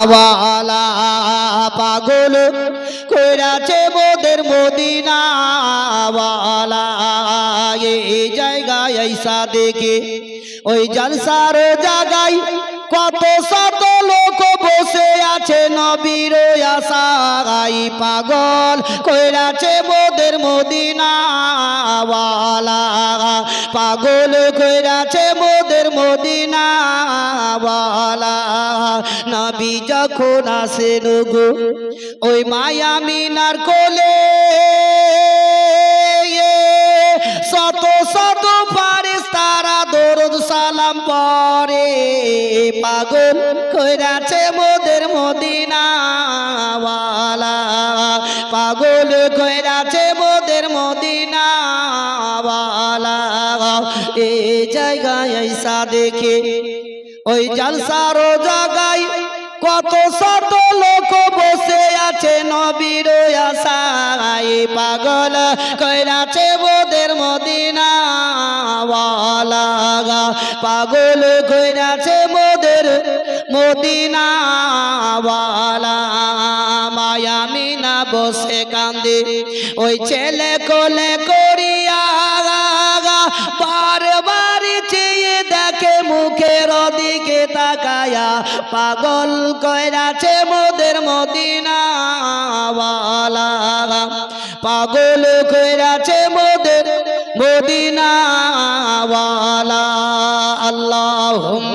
ওয়ালা পাগল কইরাছে মোদের মদিনা ওয়ালা এই জায়গায় আইসা দেখে ওই জলসার জায়গায় কত শত লোক বসে আছে নবীর আশায় পাগল কইরাছে মোদের মদিনা ওয়ালা পাগল কইরাছে মোদের মদিনা ওয়ালা নবী যখন আসেন গো ওই মায়া মিনার কোলে শত শত ফারিস্তারা দরুদ সালাম পড়ে পাগল কইরাছে মোদের মদিনা ওয়ালা পাগল কইরাছে মোদের মদিনা ওয়ালা এই জায়গায় আইসা দেখে ওই জলসার জায়গায় কত শত লোক বসে আছে নবীর আশায় পাগল কইরাছে মোদের মদিনা ওয়ালা পাগল কইরাছে মোদের মদিনা ওয়ালা মায়া মিনা বসে কান্দে ওই ছেলে কোলে করিয়া বারবার চেয়ে দেখে মুখের দিকে তাকায়া পাগল কইরাছে মোদের মদিনা ওয়ালা পাগল কইরাছে মোদের মদিনা ওয়ালা আল্লাহুম্মা